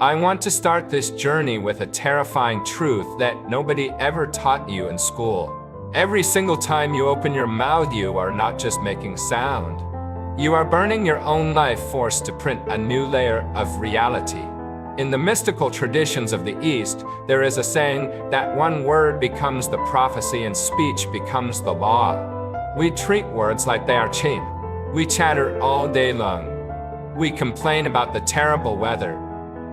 I want to start this journey with a terrifying truth that nobody ever taught you in school. Every single time you open your mouth, you are not just making sound. You are burning your own life force to print a new layer of reality. In the mystical traditions of the East, there is a saying that one word becomes the prophecy and speech becomes the law. We treat words like they are cheap. We chatter all day long. We complain about the terrible weather.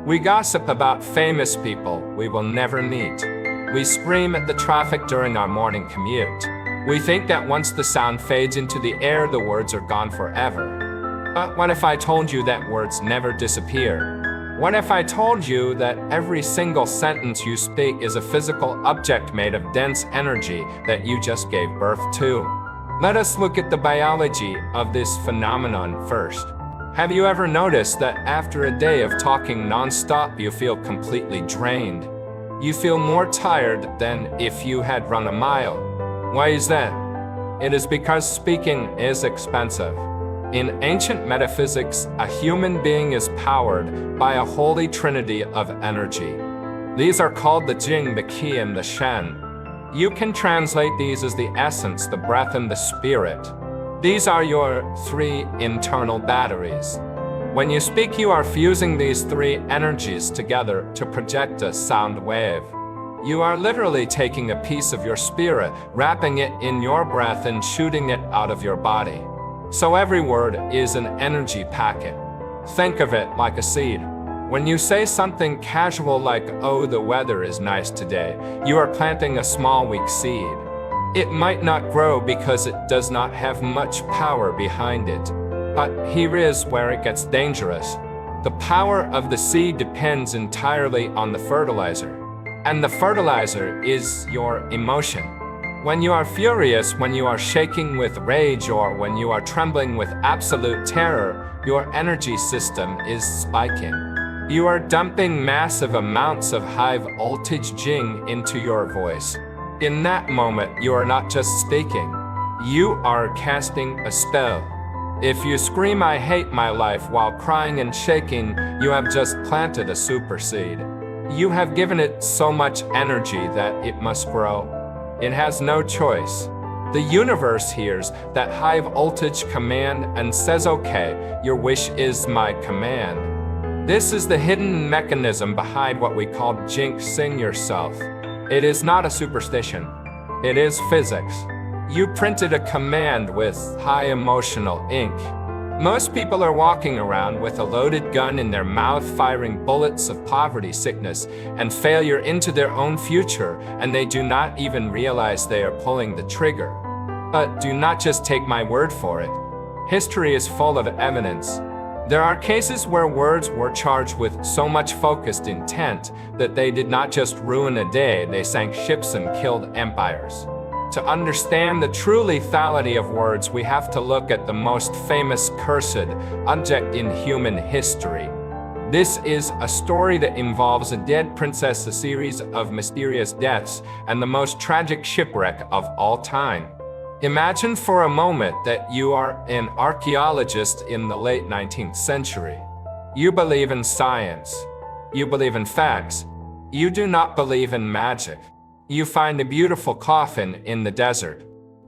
We gossip about famous people we will never meet. We scream at the traffic during our morning commute. We think that once the sound fades into the air, the words are gone forever. But what if I told you that words never disappear? What if I told you that every single sentence you speak is a physical object made of dense energy that you just gave birth to? Let us look at the biology of this phenomenon first. Have you ever noticed that after a day of talking non-stop, you feel completely drained? You feel more tired than if you had run a mile. Why is that? It is because speaking is expensive. In ancient metaphysics, a human being is powered by a holy trinity of energy. These are called the Jing, the Qi, and the Shen. You can translate these as the essence, the breath, and the spirit. These are your three internal batteries. When you speak, you are fusing these three energies together to project a sound wave. You are literally taking a piece of your spirit, wrapping it in your breath, and shooting it out of your body. So every word is an energy packet. Think of it like a seed. When you say something casual like, "Oh, the weather is nice today," you are planting a small, weak seed. It might not grow because it does not have much power behind it. But here is where it gets dangerous. The power of the seed depends entirely on the fertilizer. And the fertilizer is your emotion. When you are furious, when you are shaking with rage, or when you are trembling with absolute terror, your energy system is spiking. You are dumping massive amounts of high voltage Jing into your voice. In that moment, you are not just speaking. You are casting a spell. If you scream, "I hate my life," while crying and shaking, you have just planted a super seed. You have given it so much energy that it must grow. It has no choice. The universe hears that high voltage command and says, "Okay, your wish is my command." This is the hidden mechanism behind what we call jinxing yourself. It is not a superstition. It is physics. You printed a command with high emotional ink. Most people are walking around with a loaded gun in their mouth, firing bullets of poverty, sickness, and failure into their own future, and they do not even realize they are pulling the trigger. But do not just take my word for it. History is full of evidence. There are cases where words were charged with so much focused intent that they did not just ruin a day, they sank ships and killed empires. To understand the true lethality of words, we have to look at the most famous cursed object in human history. This is a story that involves a dead princess, a series of mysterious deaths, and the most tragic shipwreck of all time. Imagine for a moment that you are an archaeologist in the late 19th century. You believe in science. You believe in facts. You do not believe in magic. You find a beautiful coffin in the desert.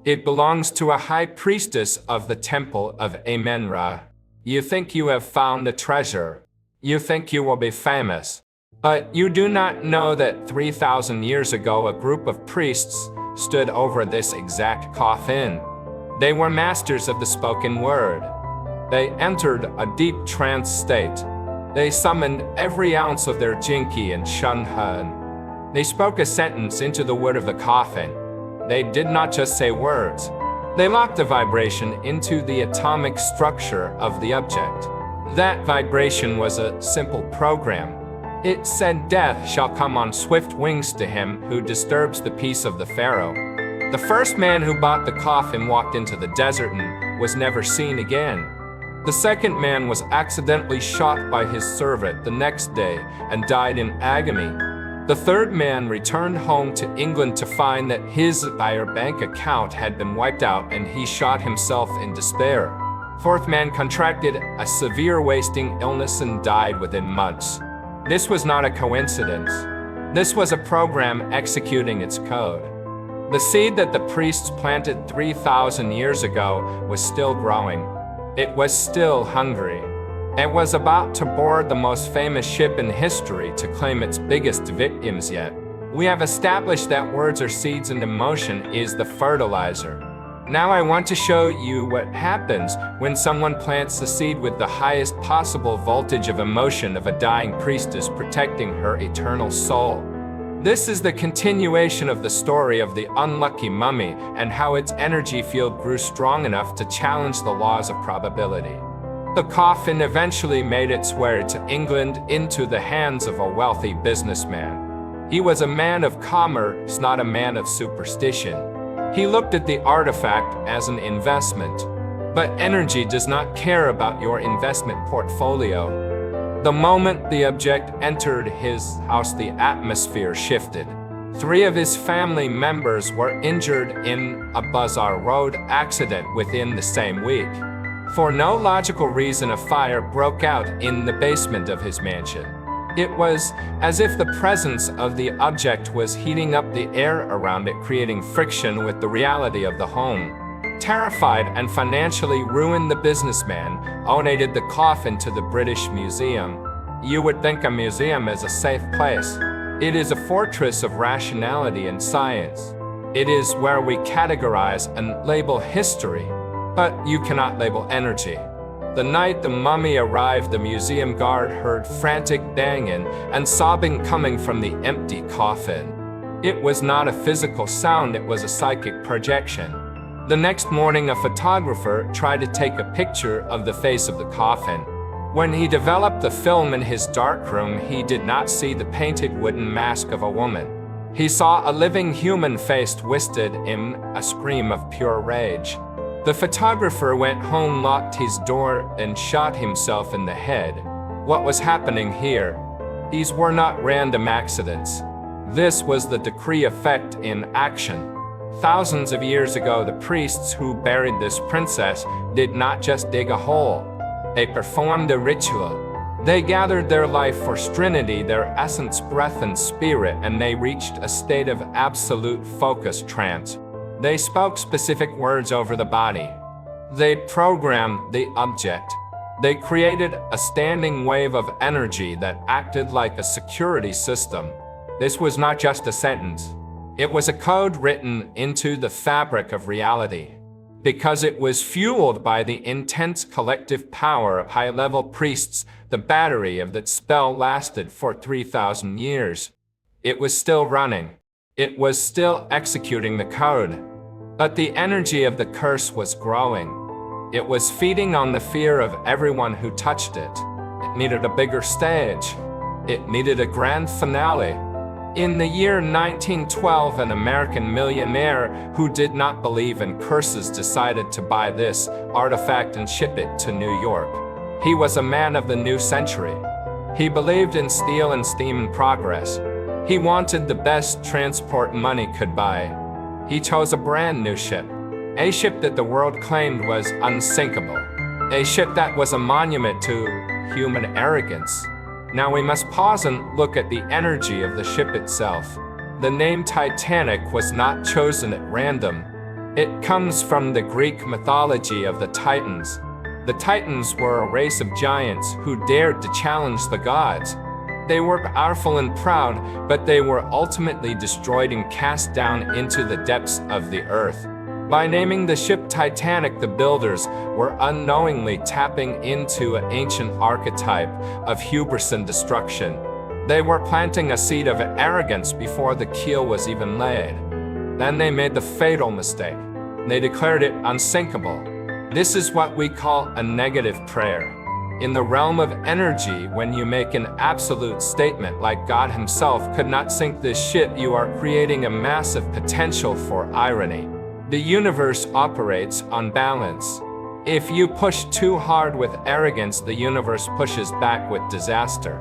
It belongs to a high priestess of the temple of Amen-Ra. You think you have found a treasure. You think you will be famous. But you do not know that 3,000 years ago, a group of priests stood over this exact coffin. They were masters of the spoken word. They entered a deep trance state. They summoned every ounce of their Jinki and Shunhun. They spoke a sentence into the wood of the coffin. They did not just say words. They locked the vibration into the atomic structure of the object. That vibration was a simple program. It said, "Death shall come on swift wings to him who disturbs the peace of the Pharaoh." The first man who bought the coffin walked into the desert and was never seen again. The second man was accidentally shot by his servant the next day and died in agony. The third man returned home to England to find that his entire bank account had been wiped out, and he shot himself in despair. Fourth man contracted a severe wasting illness and died within months. This was not a coincidence. This was a program executing its code. The seed that the priests planted 3,000 years ago was still growing. It was still hungry. It was about to board the most famous ship in history to claim its biggest victims yet. We have established that words are seeds and emotion is the fertilizer. Now I want to show you what happens when someone plants the seed with the highest possible voltage of emotion of a dying priestess protecting her eternal soul. This is the continuation of the story of the unlucky mummy and how its energy field grew strong enough to challenge the laws of probability. The coffin eventually made its way to England into the hands of a wealthy businessman. He was a man of commerce, not a man of superstition. He looked at the artifact as an investment. But energy does not care about your investment portfolio. The moment the object entered his house, the atmosphere shifted. 3 of his family members were injured in a bizarre road accident within the same week. For no logical reason, a fire broke out in the basement of his mansion. It was as if the presence of the object was heating up the air around it, creating friction with the reality of the home. Terrified and financially ruined, the businessman donated the coffin to the British Museum. You would think a museum is a safe place. It is a fortress of rationality and science. It is where we categorize and label history, but you cannot label energy. The night the mummy arrived, the museum guard heard frantic banging and sobbing coming from the empty coffin. It was not a physical sound, it was a psychic projection. The next morning, a photographer tried to take a picture of the face of the coffin. When he developed the film in his darkroom, he did not see the painted wooden mask of a woman. He saw a living human face twisted in a scream of pure rage. The photographer went home, locked his door, and shot himself in the head. What was happening here? These were not random accidents. This was the decree effect in action. Thousands of years ago, the priests who buried this princess did not just dig a hole. They performed a ritual. They gathered their life force trinity, their essence, breath, and spirit, and they reached a state of absolute focus trance. They spoke specific words over the body. They programmed the object. They created a standing wave of energy that acted like a security system. This was not just a sentence. It was a code written into the fabric of reality. Because it was fueled by the intense collective power of high-level priests, the battery of that spell lasted for 3,000 years. It was still running. It was still executing the code. But the energy of the curse was growing. It was feeding on the fear of everyone who touched it. It needed a bigger stage. It needed a grand finale. In the year 1912, an American millionaire who did not believe in curses decided to buy this artifact and ship it to New York. He was a man of the new century. He believed in steel and steam and progress. He wanted the best transport money could buy. He chose a brand new ship. A ship that the world claimed was unsinkable. A ship that was a monument to human arrogance. Now we must pause and look at the energy of the ship itself. The name Titanic was not chosen at random. It comes from the Greek mythology of the Titans. The Titans were a race of giants who dared to challenge the gods. They were powerful and proud, but they were ultimately destroyed and cast down into the depths of the earth. By naming the ship Titanic, the builders were unknowingly tapping into an ancient archetype of hubris and destruction. They were planting a seed of arrogance before the keel was even laid. Then they made the fatal mistake. They declared it unsinkable. This is what we call a negative prayer. In the realm of energy, when you make an absolute statement like God himself could not sink this ship, you are creating a massive potential for irony. The universe operates on balance. If you push too hard with arrogance, the universe pushes back with disaster.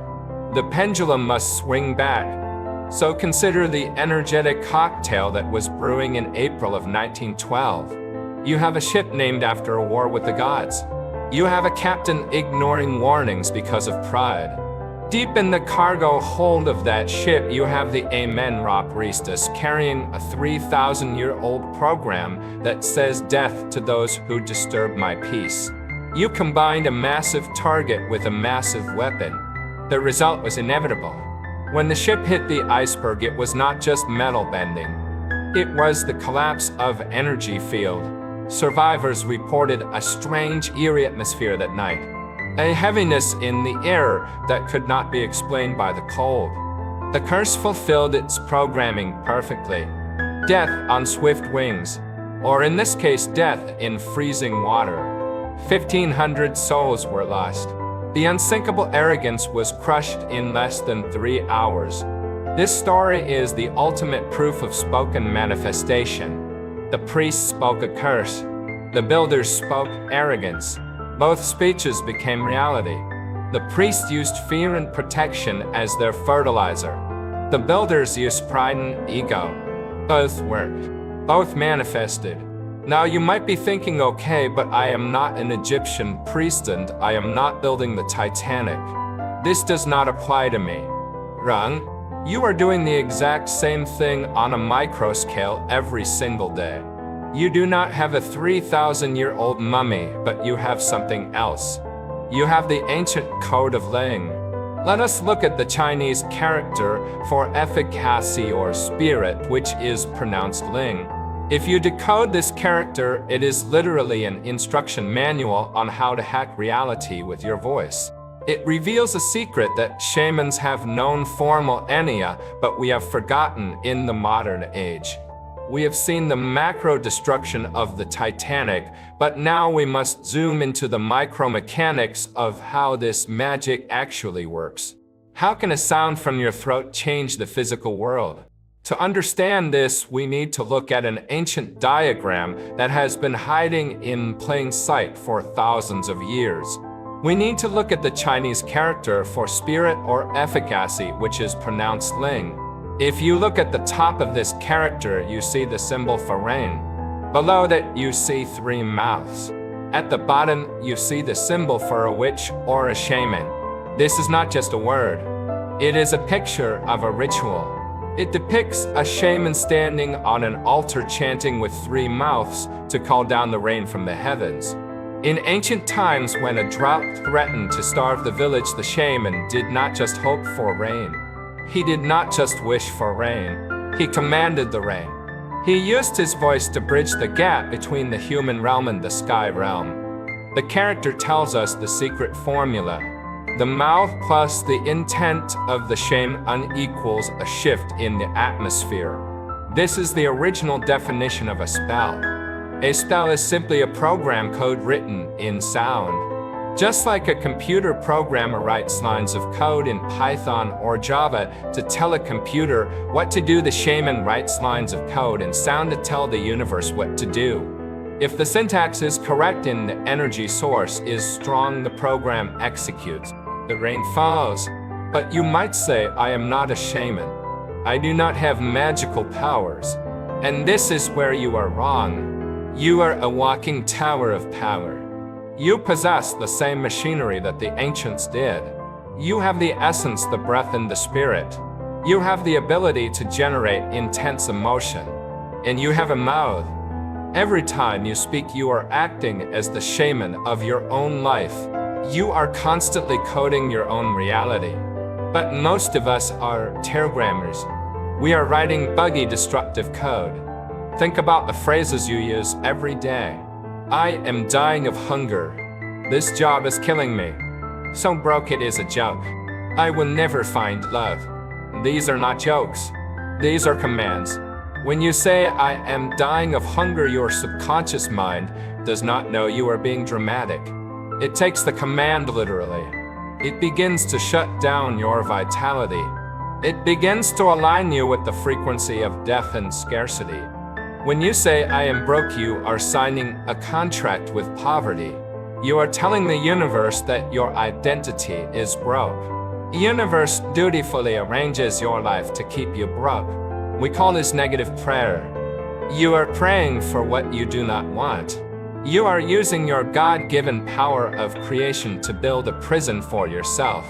The pendulum must swing back. So consider the energetic cocktail that was brewing in April of 1912. You have a ship named after a war with the gods. You have a captain ignoring warnings because of pride. Deep in the cargo hold of that ship, you have the Amen-Ra priestess carrying a 3,000-year-old program that says death to those who disturb my peace. You combined a massive target with a massive weapon. The result was inevitable. When the ship hit the iceberg, it was not just metal bending. It was the collapse of energy field. Survivors reported a strange, eerie atmosphere that night. A heaviness in the air that could not be explained by the cold. The curse fulfilled its programming perfectly. Death on swift wings, or in this case, death in freezing water. 1,500 souls were lost. The unsinkable arrogance was crushed in less than 3 hours. This story is the ultimate proof of spoken manifestation. The priests spoke a curse. The builders spoke arrogance. Both speeches became reality. The priests used fear and protection as their fertilizer. The builders used pride and ego. Both worked. Both manifested. Now you might be thinking, okay, but I am not an Egyptian priest and I am not building the Titanic. This does not apply to me. Wrong. You are doing the exact same thing on a micro scale every single day. You do not have a 3,000-year-old mummy, but you have something else. You have the ancient code of Ling. Let us look at the Chinese character for efficacy or spirit, which is pronounced Ling. If you decode this character, it is literally an instruction manual on how to hack reality with your voice. It reveals a secret that shamans have known for millennia, but we have forgotten in the modern age. We have seen the macro destruction of the Titanic, but now we must zoom into the micro mechanics of how this magic actually works. How can a sound from your throat change the physical world? To understand this, we need to look at an ancient diagram that has been hiding in plain sight for thousands of years. We need to look at the Chinese character for spirit or efficacy, which is pronounced Ling. If you look at the top of this character, you see the symbol for rain. Below that, you see 3 mouths. At the bottom, you see the symbol for a witch or a shaman. This is not just a word. It is a picture of a ritual. It depicts a shaman standing on an altar chanting with 3 mouths to call down the rain from the heavens. In ancient times, when a drought threatened to starve the village, the shaman did not just hope for rain. He did not just wish for rain. He commanded the rain. He used his voice to bridge the gap between the human realm and the sky realm. The character tells us the secret formula. The mouth plus the intent of the shaman equals a shift in the atmosphere. This is the original definition of a spell. A spell is simply a program code written in sound. Just like a computer programmer writes lines of code in Python or Java to tell a computer what to do, the shaman writes lines of code and sound to tell the universe what to do. If the syntax is correct and the energy source is strong, the program executes. The rain falls. But you might say, I am not a shaman. I do not have magical powers. And this is where you are wrong. You are a walking tower of power. You possess the same machinery that the ancients did. You have the essence, the breath, and the spirit. You have the ability to generate intense emotion. And you have a mouth. Every time you speak, you are acting as the shaman of your own life. You are constantly coding your own reality. But most of us are teargrammers. We are writing buggy, destructive code. Think about the phrases you use every day. I am dying of hunger. This job is killing me. So broke it is a joke. I will never find love. These are not jokes. These are commands. When you say I am dying of hunger, your subconscious mind does not know you are being dramatic. It takes the command literally. It begins to shut down your vitality. It begins to align you with the frequency of death and scarcity. When you say, I am broke, you are signing a contract with poverty. You are telling the universe that your identity is broke. The universe dutifully arranges your life to keep you broke. We call this negative prayer. You are praying for what you do not want. You are using your God-given power of creation to build a prison for yourself.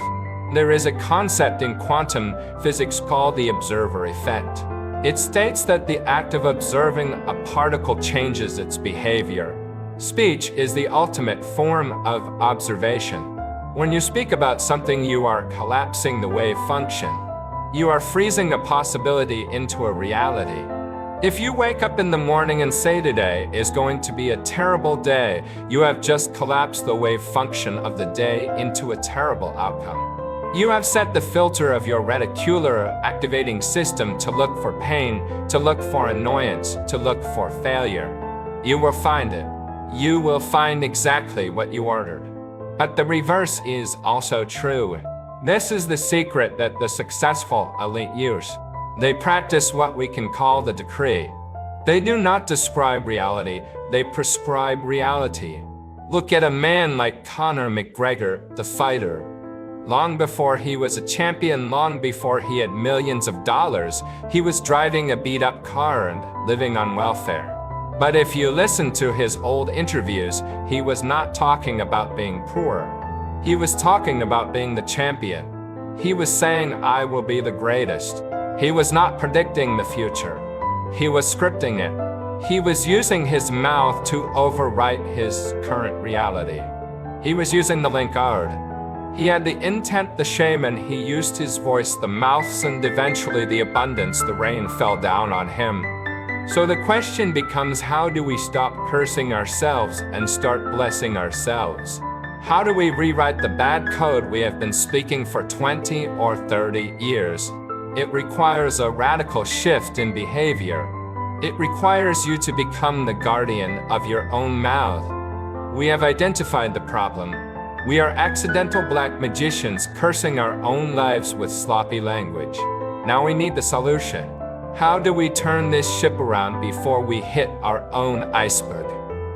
There is a concept in quantum physics called the observer effect. It states that the act of observing a particle changes its behavior. Speech is the ultimate form of observation. When you speak about something, you are collapsing the wave function. You are freezing a possibility into a reality. If you wake up in the morning and say today is going to be a terrible day, you have just collapsed the wave function of the day into a terrible outcome. You have set the filter of your reticular activating system to look for pain, to look for annoyance, to look for failure. You will find it. You will find exactly what you ordered. But the reverse is also true. This is the secret that the successful elite use. They practice what we can call the decree. They do not describe reality, they prescribe reality. Look at a man like Conor McGregor, the fighter. Long before he was a champion, long before he had millions of dollars, he was driving a beat-up car and living on welfare. But if you listen to his old interviews, he was not talking about being poor. He was talking about being the champion. He was saying, I will be the greatest. He was not predicting the future. He was scripting it. He was using his mouth to overwrite his current reality. He was using the Linkard. He had the intent, the shaman. He used his voice, the mouths, and eventually the abundance, the rain fell down on him. So the question becomes, how do we stop cursing ourselves and start blessing ourselves? How do we rewrite the bad code we have been speaking for 20 or 30 years? It requires a radical shift in behavior. It requires you to become the guardian of your own mouth. We have identified the problem. We are accidental black magicians cursing our own lives with sloppy language. Now we need the solution. How do we turn this ship around before we hit our own iceberg?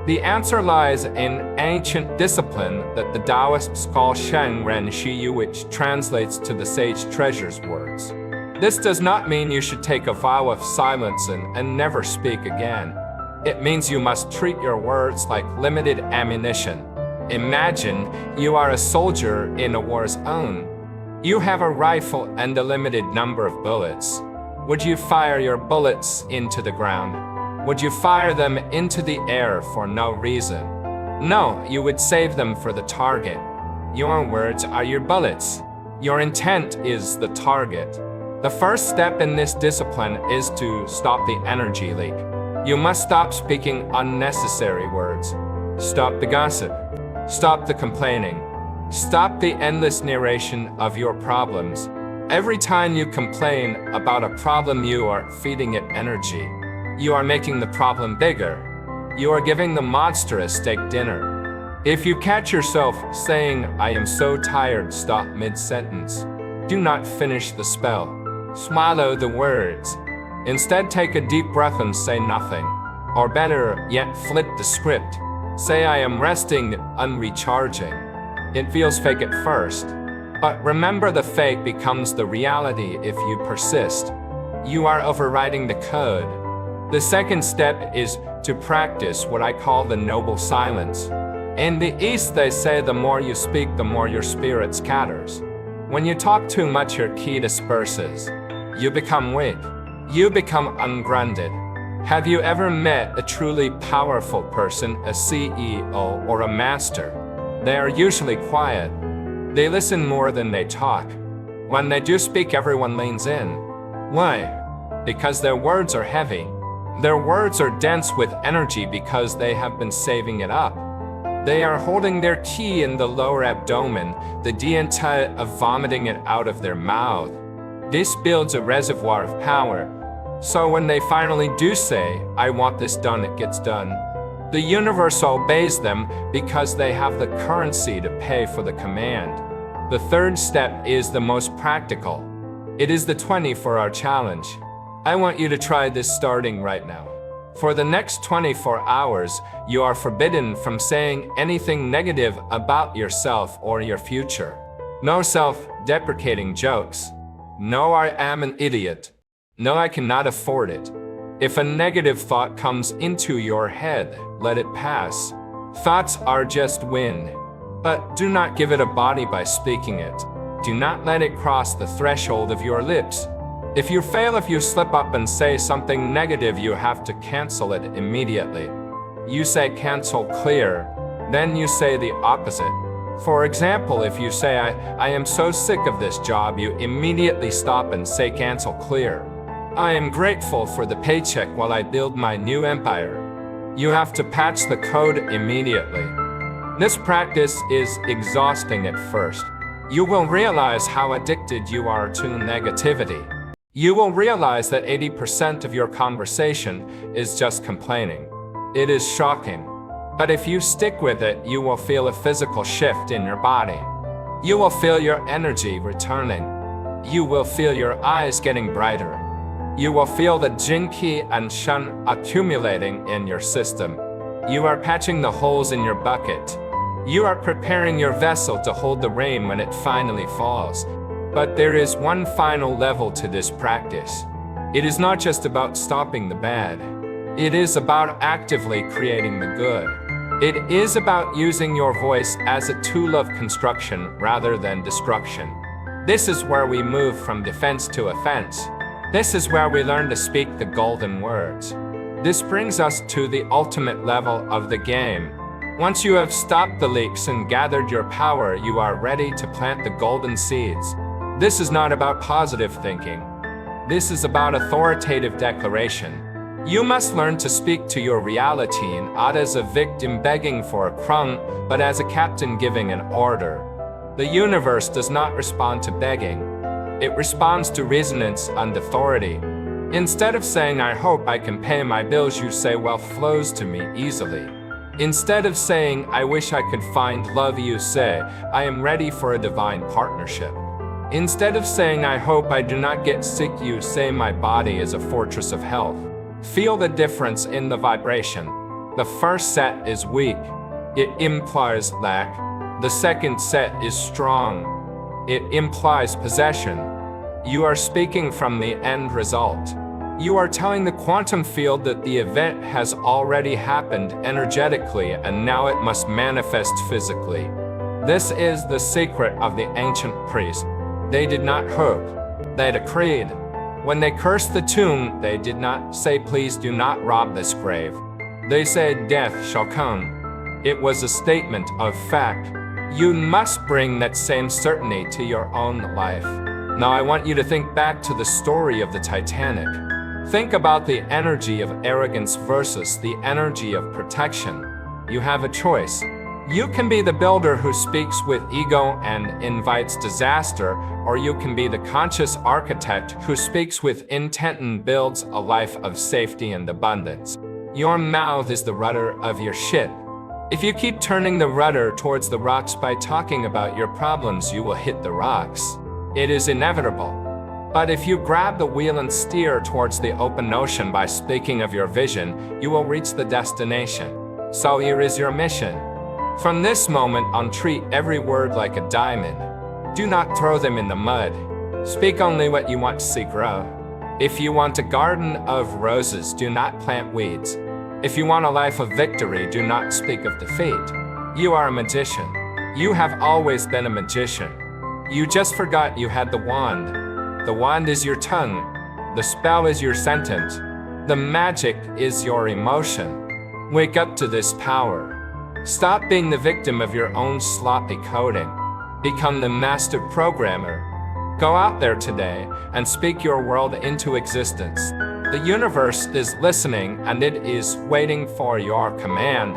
The answer lies in ancient discipline that the Taoists call Sheng Ren Shiyu, which translates to the sage treasure's words. This does not mean you should take a vow of silence and never speak again. It means you must treat your words like limited ammunition. Imagine you are a soldier in a war zone. You have a rifle and a limited number of bullets. Would you fire your bullets into the ground? Would you fire them into the air for no reason? No, you would save them for the target. Your words are your bullets. Your intent is the target. The first step in this discipline is to stop the energy leak. You must stop speaking unnecessary words. Stop the gossip. Stop the complaining. Stop the endless narration of your problems. Every time you complain about a problem, you are feeding it energy. You are making the problem bigger. You are giving the monster a steak dinner. If you catch yourself saying, I am so tired, stop mid-sentence. Do not finish the spell. Swallow the words. Instead, take a deep breath and say nothing. Or better yet, flip the script. Say, I am resting, unrecharging. It feels fake at first. But remember, the fake becomes the reality if you persist. You are overriding the code. The second step is to practice what I call the noble silence. In the East, they say the more you speak, the more your spirit scatters. When you talk too much, your ki disperses. You become weak. You become ungrounded. Have you ever met a truly powerful person, a CEO or a master? They are usually quiet. They listen more than they talk. When they do speak, everyone leans in. Why? Because their words are heavy. Their words are dense with energy because they have been saving it up. They are holding their ki in the lower abdomen, the dienta of vomiting it out of their mouth. This builds a reservoir of power. So when they finally do say, I want this done, it gets done. The universe obeys them because they have the currency to pay for the command. The third step is the most practical. It is the 24-hour challenge. I want you to try this starting right now. For the next 24 hours, you are forbidden from saying anything negative about yourself or your future. No self-deprecating jokes. No, I am an idiot. No, I cannot afford it. If a negative thought comes into your head, let it pass. Thoughts are just wind. But do not give it a body by speaking it. Do not let it cross the threshold of your lips. If you fail, if you slip up and say something negative, you have to cancel it immediately. You say cancel clear, then you say the opposite. For example, if you say, I am so sick of this job, you immediately stop and say cancel clear. I am grateful for the paycheck while I build my new empire. You have to patch the code immediately. This practice is exhausting at first. You will realize how addicted you are to negativity. You will realize that 80% of your conversation is just complaining. It is shocking. But if you stick with it, you will feel a physical shift in your body. You will feel your energy returning. You will feel your eyes getting brighter. You will feel the Jin Qi and Shen accumulating in your system. You are patching the holes in your bucket. You are preparing your vessel to hold the rain when it finally falls. But there is one final level to this practice. It is not just about stopping the bad. It is about actively creating the good. It is about using your voice as a tool of construction rather than destruction. This is where we move from defense to offense. This is where we learn to speak the golden words. This brings us to the ultimate level of the game. Once you have stopped the leaks and gathered your power, you are ready to plant the golden seeds. This is not about positive thinking. This is about authoritative declaration. You must learn to speak to your reality not as a victim begging for a crumb, but as a captain giving an order. The universe does not respond to begging. It responds to resonance and authority. Instead of saying, I hope I can pay my bills, you say, wealth flows to me easily. Instead of saying, I wish I could find love, you say, I am ready for a divine partnership. Instead of saying, I hope I do not get sick, you say, my body is a fortress of health. Feel the difference in the vibration. The first set is weak. It implies lack. The second set is strong. It implies possession. You are speaking from the end result. You are telling the quantum field that the event has already happened energetically and now it must manifest physically. This is the secret of the ancient priests. They did not hope, they decreed. When they cursed the tomb, they did not say, please do not rob this grave. They said, death shall come. It was a statement of fact. You must bring that same certainty to your own life. Now I want you to think back to the story of the Titanic. Think about the energy of arrogance versus the energy of protection. You have a choice. You can be the builder who speaks with ego and invites disaster, or you can be the conscious architect who speaks with intent and builds a life of safety and abundance. Your mouth is the rudder of your ship. If you keep turning the rudder towards the rocks by talking about your problems, you will hit the rocks. It is inevitable. But if you grab the wheel and steer towards the open ocean by speaking of your vision, you will reach the destination. So here is your mission. From this moment on, treat every word like a diamond. Do not throw them in the mud. Speak only what you want to see grow. If you want a garden of roses, do not plant weeds. If you want a life of victory, do not speak of defeat. You are a magician. You have always been a magician. You just forgot you had the wand. The wand is your tongue. The spell is your sentence. The magic is your emotion. Wake up to this power. Stop being the victim of your own sloppy coding. Become the master programmer. Go out there today and speak your world into existence. The universe is listening and it is waiting for your command.